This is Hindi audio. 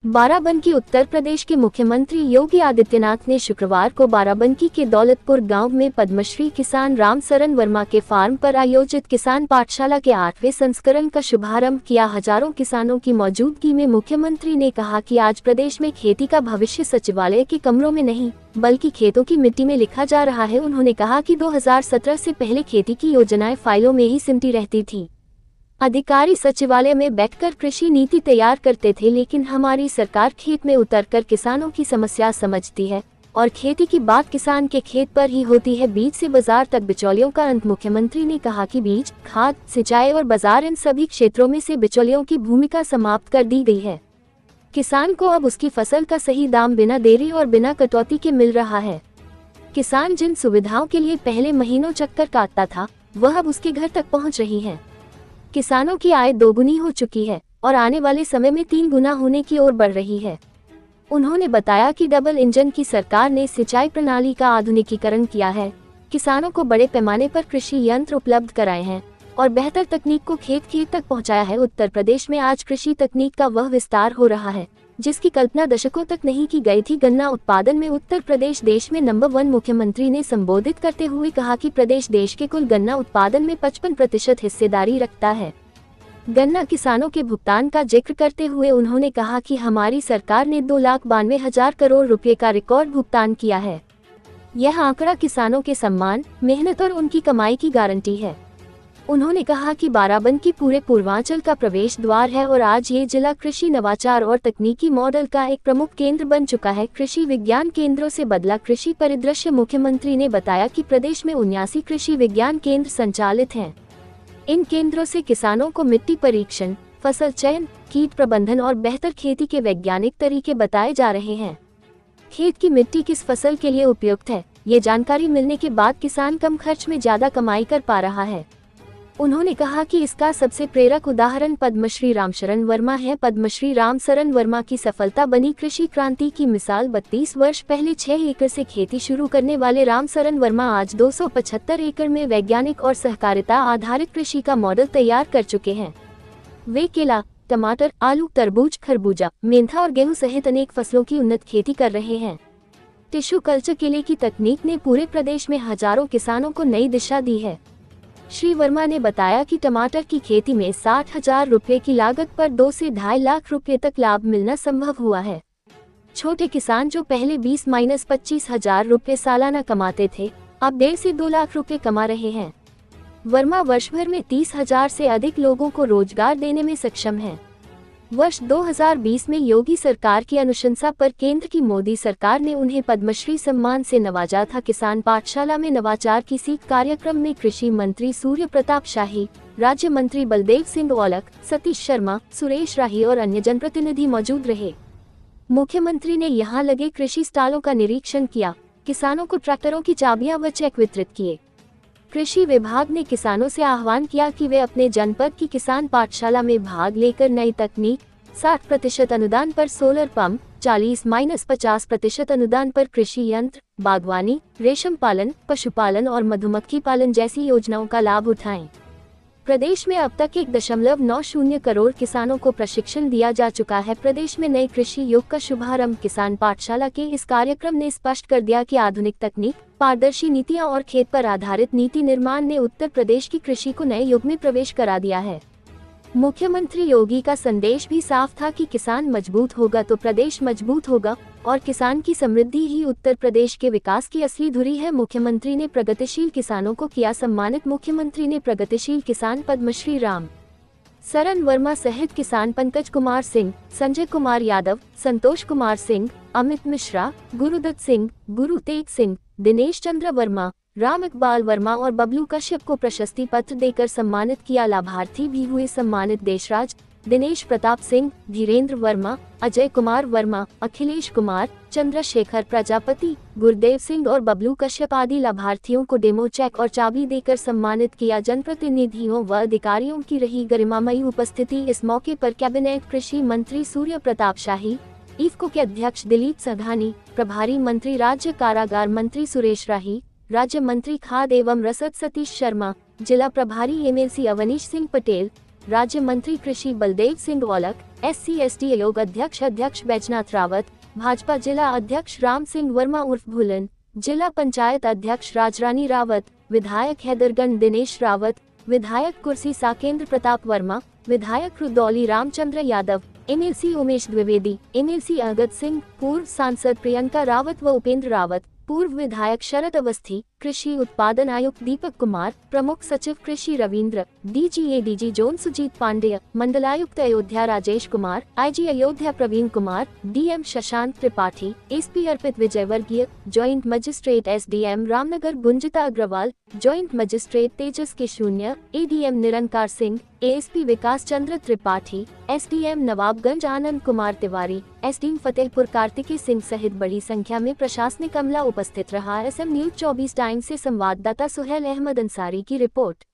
बाराबंकी। उत्तर प्रदेश के मुख्यमंत्री योगी आदित्यनाथ ने शुक्रवार को बाराबंकी के दौलतपुर गांव में पद्मश्री किसान रामसरन वर्मा के फार्म पर आयोजित किसान पाठशाला के 8वें संस्करण का शुभारंभ किया। हजारों किसानों की मौजूदगी में मुख्यमंत्री ने कहा कि आज प्रदेश में खेती का भविष्य सचिवालय के कमरों में नहीं बल्कि खेतों की मिट्टी में लिखा जा रहा है। उन्होंने कहा कि 2017 से पहले खेती की योजनाएं फाइलों में ही सिमटी रहती थी। अधिकारी सचिवालय में बैठकर कृषि नीति तैयार करते थे, लेकिन हमारी सरकार खेत में उतरकर किसानों की समस्या समझती है और खेती की बात किसान के खेत पर ही होती है। बीज से बाजार तक बिचौलियों का अंत। मुख्यमंत्री ने कहा कि बीज, खाद, सिंचाई और बाजार इन सभी क्षेत्रों में से बिचौलियों की भूमिका समाप्त कर दी गई है। किसान को अब उसकी फसल का सही दाम बिना देरी और बिना कटौती के मिल रहा है। किसान जिन सुविधाओं के लिए पहले महीनों चक्कर काटता था, वह अब उसके घर तक पहुँच रही है। किसानों की आय दोगुनी हो चुकी है और आने वाले समय में 3 गुना होने की ओर बढ़ रही है। उन्होंने बताया कि डबल इंजन की सरकार ने सिंचाई प्रणाली का आधुनिकीकरण किया है, किसानों को बड़े पैमाने पर कृषि यंत्र उपलब्ध कराए हैं और बेहतर तकनीक को खेत खेत तक पहुंचाया है। उत्तर प्रदेश में आज कृषि तकनीक का वह विस्तार हो रहा है जिसकी कल्पना दशकों तक नहीं की गई थी। गन्ना उत्पादन में उत्तर प्रदेश देश में नंबर 1। मुख्यमंत्री ने संबोधित करते हुए कहा कि प्रदेश देश के कुल गन्ना उत्पादन में 55% हिस्सेदारी रखता है। गन्ना किसानों के भुगतान का जिक्र करते हुए उन्होंने कहा कि हमारी सरकार ने 2,92,000 करोड़ रुपए का रिकॉर्ड भुगतान किया है। यह आंकड़ा किसानों के सम्मान, मेहनत और उनकी कमाई की गारंटी है। उन्होंने कहा कि बाराबंकी पूरे पूर्वांचल का प्रवेश द्वार है और आज ये जिला कृषि नवाचार और तकनीकी मॉडल का एक प्रमुख केंद्र बन चुका है। कृषि विज्ञान केंद्रों से बदला कृषि परिदृश्य। मुख्यमंत्री ने बताया कि प्रदेश में 79 कृषि विज्ञान केंद्र संचालित हैं। इन केंद्रों से किसानों को मिट्टी परीक्षण, फसल चयन, कीट प्रबंधन और बेहतर खेती के वैज्ञानिक तरीके बताए जा रहे हैं। खेत की मिट्टी किस फसल के लिए उपयुक्त है, ये जानकारी मिलने के बाद किसान कम खर्च में ज्यादा कमाई कर पा रहा है। उन्होंने कहा कि इसका सबसे प्रेरक उदाहरण पद्मश्री रामशरण वर्मा है। पद्मश्री रामसरन वर्मा की सफलता बनी कृषि क्रांति की मिसाल। 32 वर्ष पहले 6 एकड़ से खेती शुरू करने वाले रामसरन वर्मा आज 275 एकड़ में वैज्ञानिक और सहकारिता आधारित कृषि का मॉडल तैयार कर चुके हैं। वे केला, टमाटर, आलू, तरबूज, खरबूजा, मेंथा और गेहूं सहित अनेक फसलों की उन्नत खेती कर रहे हैं। टिश्यू कल्चर केले की तकनीक ने पूरे प्रदेश में हजारों किसानों को नई दिशा दी है। श्री वर्मा ने बताया कि टमाटर की खेती में 60,000 रुपए की लागत पर 2 से 2.5 लाख रुपए तक लाभ मिलना संभव हुआ है। छोटे किसान जो पहले 20-25,000 रुपए सालाना कमाते थे, अब 1.5 से 2 लाख रुपए कमा रहे हैं। वर्मा वर्ष भर में 30,000 से अधिक लोगों को रोजगार देने में सक्षम है। वर्ष 2020 में योगी सरकार की अनुशंसा पर केंद्र की मोदी सरकार ने उन्हें पद्मश्री सम्मान से नवाजा था। किसान पाठशाला में नवाचार की सीख कार्यक्रम में कृषि मंत्री सूर्य प्रताप शाही, राज्य मंत्री बलदेव सिंह औलख, सतीश शर्मा, सुरेश राही और अन्य जनप्रतिनिधि मौजूद रहे। मुख्यमंत्री ने यहां लगे कृषि स्टॉलों का निरीक्षण किया, किसानों को ट्रैक्टरों की चाबियां व चेक वितरित किए। कृषि विभाग ने किसानों से आह्वान किया कि वे अपने जनपद की किसान पाठशाला में भाग लेकर नई तकनीक, 60% अनुदान पर सोलर पंप, 40-50% अनुदान पर कृषि यंत्र, बागवानी, रेशम पालन, पशुपालन और मधुमक्खी पालन जैसी योजनाओं का लाभ उठाएं। प्रदेश में अब तक 1.90 करोड़ किसानों को प्रशिक्षण दिया जा चुका है। प्रदेश में नए कृषि युग का शुभारंभ। किसान पाठशाला के इस कार्यक्रम ने स्पष्ट कर दिया कि आधुनिक तकनीक, पारदर्शी नीतियां और खेत पर आधारित नीति निर्माण ने उत्तर प्रदेश की कृषि को नए युग में प्रवेश करा दिया है। मुख्यमंत्री योगी का संदेश भी साफ था कि किसान मजबूत होगा तो प्रदेश मजबूत होगा और किसान की समृद्धि ही उत्तर प्रदेश के विकास की असली धुरी है। मुख्यमंत्री ने प्रगतिशील किसानों को किया सम्मानित। मुख्यमंत्री ने प्रगतिशील किसान पद्मश्री राम सरन वर्मा सहित किसान पंकज कुमार सिंह, संजय कुमार यादव, संतोष कुमार सिंह, अमित मिश्रा, गुरुदत्त सिंह, गुरु तेज सिंह, दिनेश चंद्र वर्मा, राम इकबाल वर्मा और बबलू कश्यप को प्रशस्ति पत्र देकर सम्मानित किया। लाभार्थी भी हुए सम्मानित देशराज, दिनेश प्रताप सिंह, धीरेन्द्र वर्मा, अजय कुमार वर्मा, अखिलेश कुमार, चंद्रशेखर प्रजापति, गुरदेव सिंह और बबलू कश्यप आदि लाभार्थियों को डेमो चेक और चाबी देकर सम्मानित किया। जनप्रतिनिधियों व अधिकारियों की रही गरिमामयी उपस्थिति। इस मौके पर कैबिनेट कृषि मंत्री सूर्य प्रताप शाही, इफ्को के अध्यक्ष दिलीप सघानी, प्रभारी मंत्री राज्य कारागार मंत्री सुरेश राही, राज्य मंत्री खाद्य एवं रसद सतीश शर्मा, जिला प्रभारी एमएलसी अवनीश सिंह पटेल, राज्य मंत्री कृषि बलदेव सिंह औलख, SC/ST आयोग अध्यक्ष बैजनाथ रावत, भाजपा जिला अध्यक्ष राम सिंह वर्मा उर्फ भूलन, जिला पंचायत अध्यक्ष राजरानी रावत, विधायक हैदरगंज दिनेश रावत, विधायक कुर्सी साकेंद्र प्रताप वर्मा, विधायक रुदौली रामचंद्र यादव, MLC उमेश द्विवेदी, MLC अगत सिंह, पूर्व सांसद प्रियंका रावत व उपेंद्र रावत, पूर्व विधायक शरद अवस्थी, कृषि उत्पादन आयुक्त दीपक कुमार, प्रमुख सचिव कृषि रविंद्र, DG/ADG जोन सुजीत पांडेय, मंडलायुक्त Ayodhya Rajesh Kumar, IG Ayodhya Praveen Kumar, DM Shashank Tripathi, SP Arpit Vijayvargiya, joint magistrate SDM Ramnagar Gunjita Agarwal, joint magistrate Tejas के शून्य, ADM निरंकार सिंह, ASP विकास चंद्र त्रिपाठी, SDM नवाबगंज आनंद कुमार तिवारी, SDM फतेहपुर कार्तिकी सिंह सहित बड़ी संख्या में प्रशासनिक अमला उपस्थित रहा। SM न्यूज 24 टाइम्स से संवाददाता सुहेल अहमद अंसारी की रिपोर्ट।